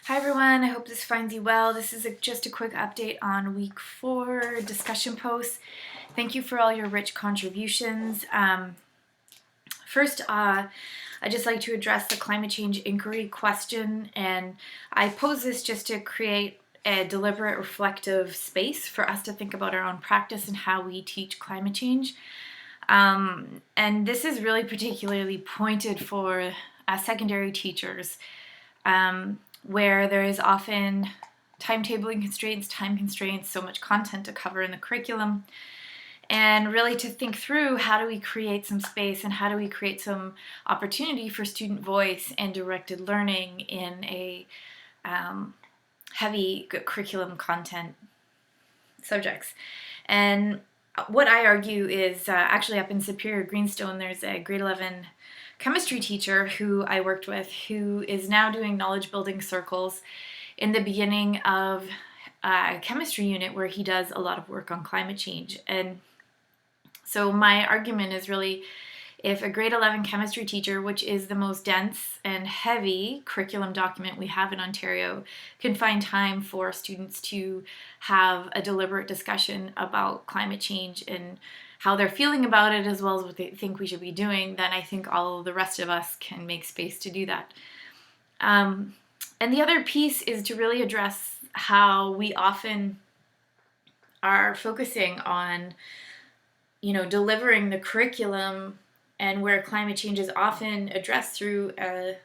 Hi everyone, I hope this finds you well. This is just a quick update on week 4 discussion posts. Thank you for all your rich contributions. First, I'd just like to address the climate change inquiry question, and I pose this just to create a deliberate reflective space for us to think about our own practice and how we teach climate change. And this is really particularly pointed for secondary teachers, where there is often timetabling constraints, time constraints, so much content to cover in the curriculum, and really to think through how do we create some space and how do we create some opportunity for student voice and directed learning in a heavy curriculum content subjects. And what I argue is actually up in Superior Greenstone, there's a grade 11 chemistry teacher who I worked with who is now doing knowledge building circles in the beginning of a chemistry unit where he does a lot of work on climate change. And so my argument is really, if a grade 11 chemistry teacher, which is the most dense and heavy curriculum document we have in Ontario, can find time for students to have a deliberate discussion about climate change and how they're feeling about it, as well as what they think we should be doing, then I think all of the rest of us can make space to do that. And the other piece is to really address how we often are focusing on, delivering the curriculum, and where climate change is often addressed through a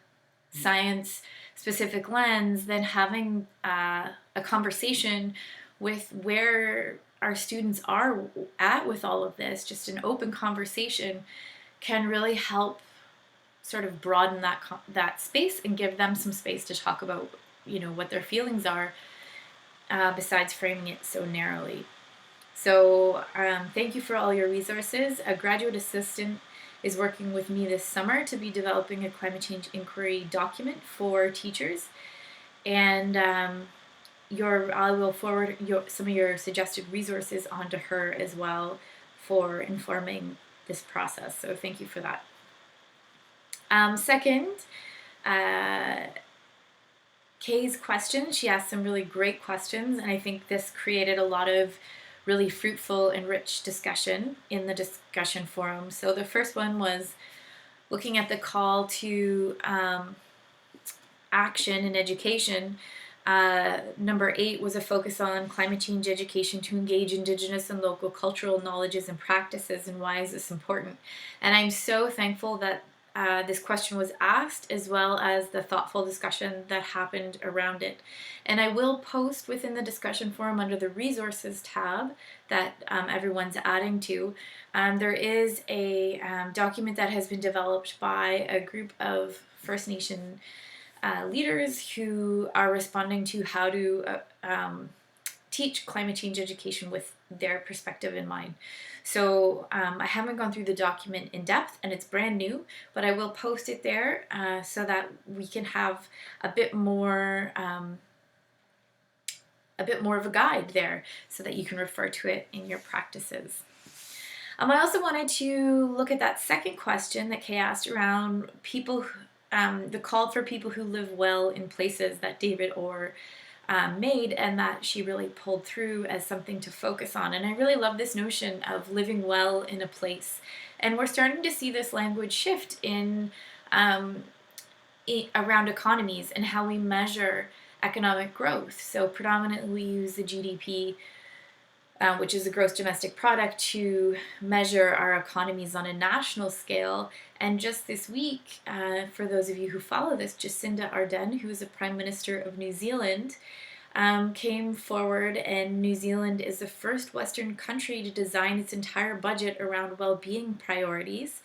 science-specific lens, then having a conversation with where our students are at with all of this, just an open conversation, can really help sort of broaden that space and give them some space to talk about, what their feelings are, besides framing it so narrowly. So thank you for all your resources. A graduate assistant is working with me this summer to be developing a climate change inquiry document for teachers, and I will forward some of your suggested resources onto her as well for informing this process. So thank you for that. Second, Kay's question. She asked some really great questions, and I think this created a lot of really fruitful and rich discussion in the discussion forum. So the first one was looking at the call to action in education. Number 8 was a focus on climate change education to engage Indigenous and local cultural knowledges and practices, and why is this important? And I'm so thankful that this question was asked, as well as the thoughtful discussion that happened around it. And I will post within the discussion forum under the resources tab that everyone's adding to. There is a document that has been developed by a group of First Nation leaders who are responding to how to teach climate change education with their perspective in mind. So I haven't gone through the document in depth, and it's brand new, but I will post it there so that we can have a bit more of a guide there, so that you can refer to it in your practices. I also wanted to look at that second question that Kay asked around people, the call for people who live well in places that David Orr made, and that she really pulled through as something to focus on. And I really love this notion of living well in a place. And we're starting to see this language shift in around economies and how we measure economic growth. So predominantly we use the GDP, which is the gross domestic product, to measure our economies on a national scale. And just this week, for those of you who follow this, Jacinda Ardern, who is the Prime Minister of New Zealand, came forward, and New Zealand is the first Western country to design its entire budget around well-being priorities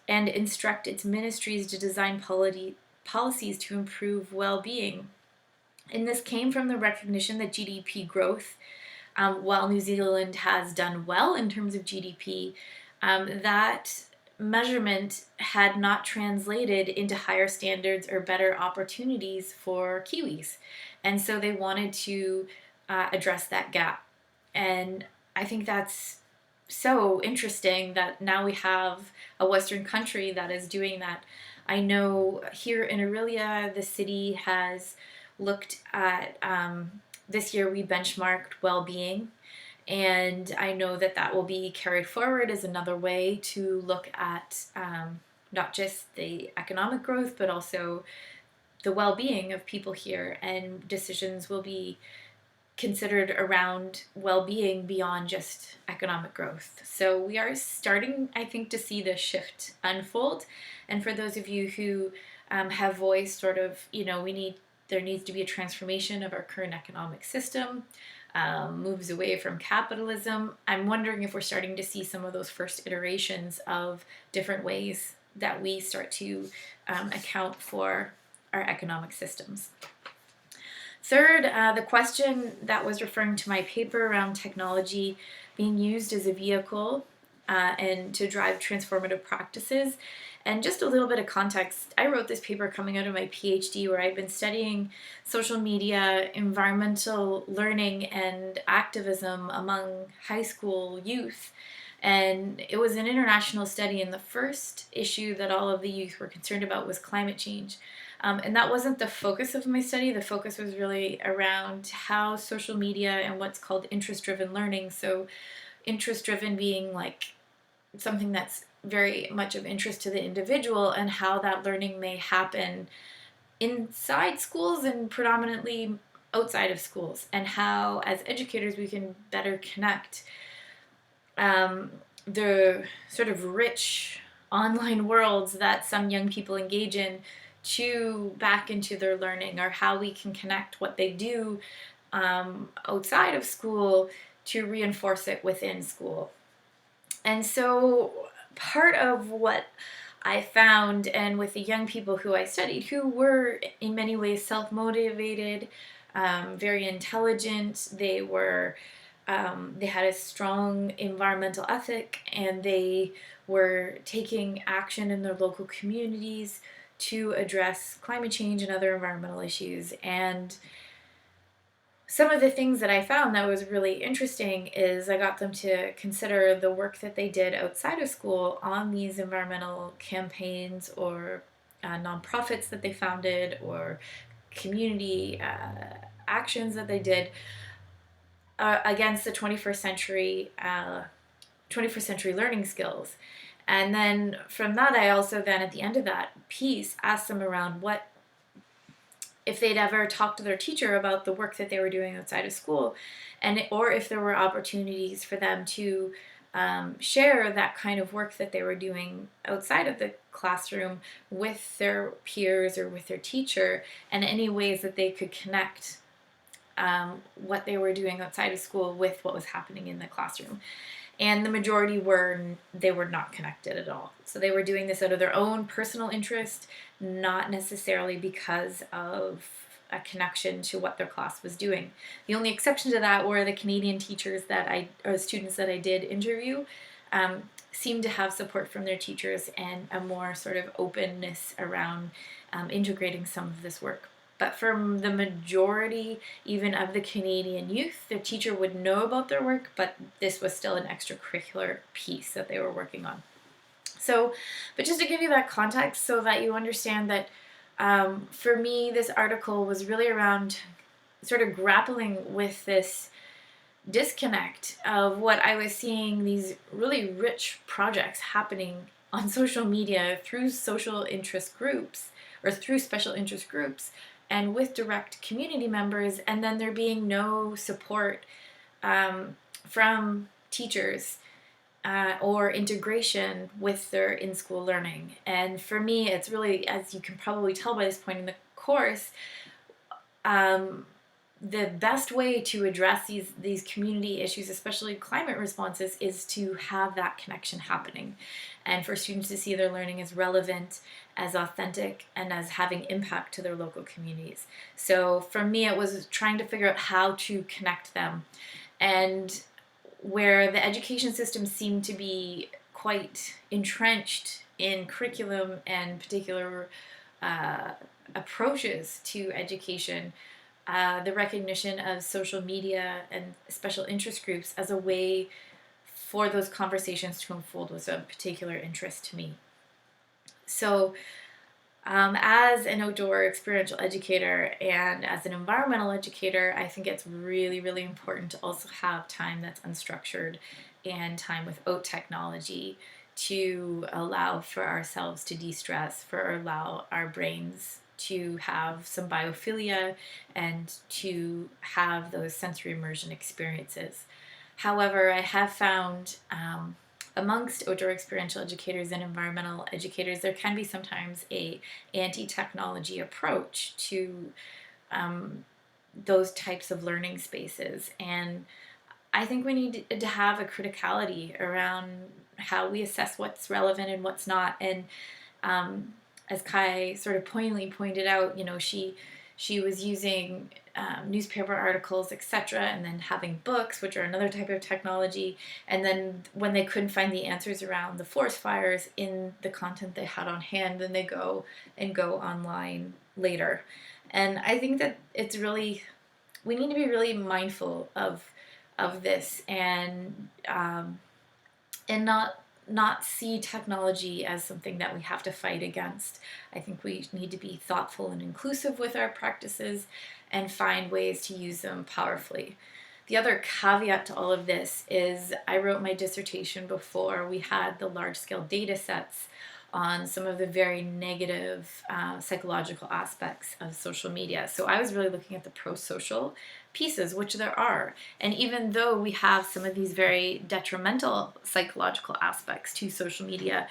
and instruct its ministries to design policies to improve well-being. And this came from the recognition that GDP growth, while New Zealand has done well in terms of GDP, that measurement had not translated into higher standards or better opportunities for Kiwis. And so they wanted to address that gap. And I think that's so interesting that now we have a Western country that is doing that. I know here in Orillia, the city has looked at, this year we benchmarked well-being, and I know that that will be carried forward as another way to look at not just the economic growth, but also the well-being of people here, and decisions will be considered around well-being beyond just economic growth. So we are starting, I think, to see this shift unfold. And for those of you who have voiced sort of, there needs to be a transformation of our current economic system, moves away from capitalism. I'm wondering if we're starting to see some of those first iterations of different ways that we start to account for our economic systems. Third, the question that was referring to my paper around technology being used as a vehicle and to drive transformative practices. And just a little bit of context, I wrote this paper coming out of my PhD where I've been studying social media, environmental learning, and activism among high school youth. And it was an international study, and the first issue that all of the youth were concerned about was climate change. And that wasn't the focus of my study. The focus was really around how social media and what's called interest-driven learning. So interest-driven being like something that's very much of interest to the individual, and how that learning may happen inside schools and predominantly outside of schools, and how as educators we can better connect the sort of rich online worlds that some young people engage in back into their learning, or how we can connect what they do outside of school to reinforce it within school. And so part of what I found, and with the young people who I studied, who were in many ways self-motivated, very intelligent, they had a strong environmental ethic, and they were taking action in their local communities to address climate change and other environmental issues. And some of the things that I found that was really interesting is I got them to consider the work that they did outside of school on these environmental campaigns, or nonprofits that they founded, or community actions that they did against the 21st century learning skills. And then from that, I also then at the end of that piece asked them around what, if they'd ever talked to their teacher about the work that they were doing outside of school, or if there were opportunities for them to share that kind of work that they were doing outside of the classroom with their peers or with their teacher, and any ways that they could connect what they were doing outside of school with what was happening in the classroom. And the majority were not connected at all. So they were doing this out of their own personal interest, not necessarily because of a connection to what their class was doing. The only exception to that were the Canadian teachers or students that I did interview, seemed to have support from their teachers and a more sort of openness around integrating some of this work. But for the majority, even of the Canadian youth, the teacher would know about their work, but this was still an extracurricular piece that they were working on. So, but just to give you that context so that you understand that for me, this article was really around sort of grappling with this disconnect of what I was seeing, these really rich projects happening on social media through social interest groups, or through special interest groups, and with direct community members, and then there being no support from teachers or integration with their in-school learning. And for me, it's really, as you can probably tell by this point in the course, the best way to address these community issues, especially climate responses, is to have that connection happening, and for students to see their learning as relevant, as authentic, and as having impact to their local communities. So for me, it was trying to figure out how to connect them. And where the education system seemed to be quite entrenched in curriculum and particular approaches to education, the recognition of social media and special interest groups as a way for those conversations to unfold was of particular interest to me. So As an outdoor experiential educator and as an environmental educator, I think it's really, really important to also have time that's unstructured and time without technology to allow for ourselves to de-stress, for allow our brains to have some biophilia and to have those sensory immersion experiences. However, I have found amongst outdoor experiential educators and environmental educators, there can be sometimes a anti-technology approach to those types of learning spaces. And I think we need to have a criticality around how we assess what's relevant and what's not. And as Kai sort of poignantly pointed out, she was using newspaper articles, etc., and then having books, which are another type of technology. And then when they couldn't find the answers around the forest fires in the content they had on hand, then they go online later. And I think that we need to be really mindful of this, and not see technology as something that we have to fight against. I think we need to be thoughtful and inclusive with our practices and find ways to use them powerfully. The other caveat to all of this is I wrote my dissertation before we had the large-scale data sets on some of the very negative psychological aspects of social media. So I was really looking at the pro-social pieces, which there are. And even though we have some of these very detrimental psychological aspects to social media,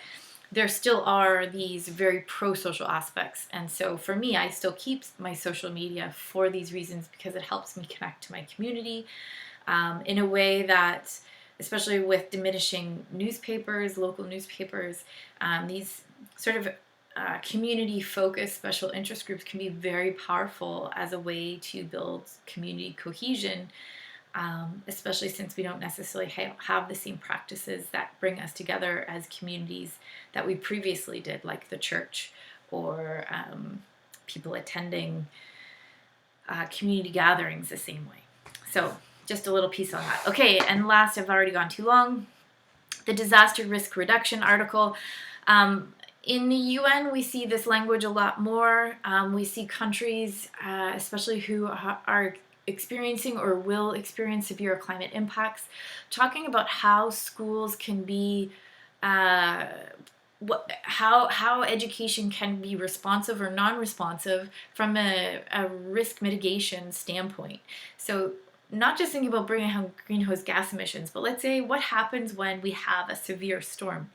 there still are these very pro-social aspects. And so for me, I still keep my social media for these reasons, because it helps me connect to my community in a way that, especially with diminishing newspapers, local newspapers, these sort of community-focused special interest groups can be very powerful as a way to build community cohesion, especially since we don't necessarily have the same practices that bring us together as communities that we previously did, like the church or people attending community gatherings the same way. So just a little piece on that. Okay, and last, I've already gone too long, the disaster risk reduction article. In the UN, we see this language a lot more. We see countries, especially who are experiencing or will experience severe climate impacts, talking about how schools can be, how education can be responsive or non-responsive from a risk mitigation standpoint. So not just thinking about bringing down greenhouse gas emissions, but let's say what happens when we have a severe storm.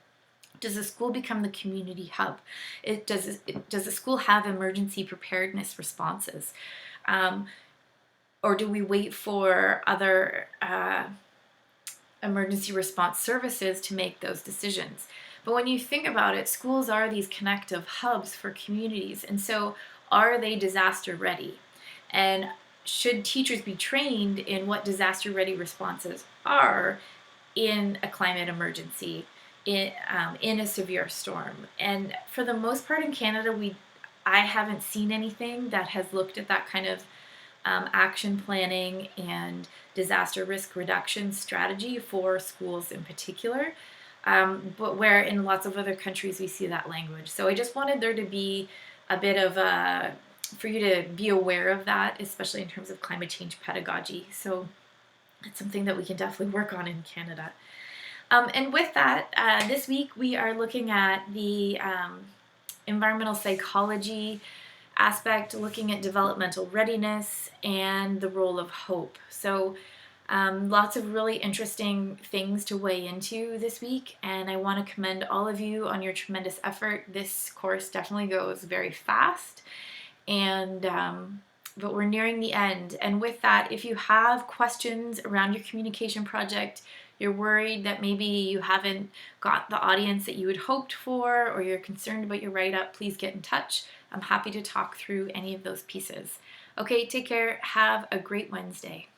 Does the school become the community hub? Does the school have emergency preparedness responses? Or do we wait for other emergency response services to make those decisions? But when you think about it, schools are these connective hubs for communities. And so are they disaster ready? And should teachers be trained in what disaster ready responses are in a climate emergency, in a severe storm? And for the most part in Canada, I haven't seen anything that has looked at that kind of action planning and disaster risk reduction strategy for schools in particular, but where in lots of other countries we see that language. So I just wanted there to be a bit of for you to be aware of that, especially in terms of climate change pedagogy. So it's something that we can definitely work on in Canada. And with that, this week we are looking at the environmental psychology aspect, looking at developmental readiness and the role of hope. So lots of really interesting things to weigh into this week, and I want to commend all of you on your tremendous effort. This course definitely goes very fast, and but we're nearing the end. And with that, if you have questions around your communication project, you're worried that maybe you haven't got the audience that you had hoped for, or you're concerned about your write-up, please get in touch. I'm happy to talk through any of those pieces. Okay, take care. Have a great Wednesday.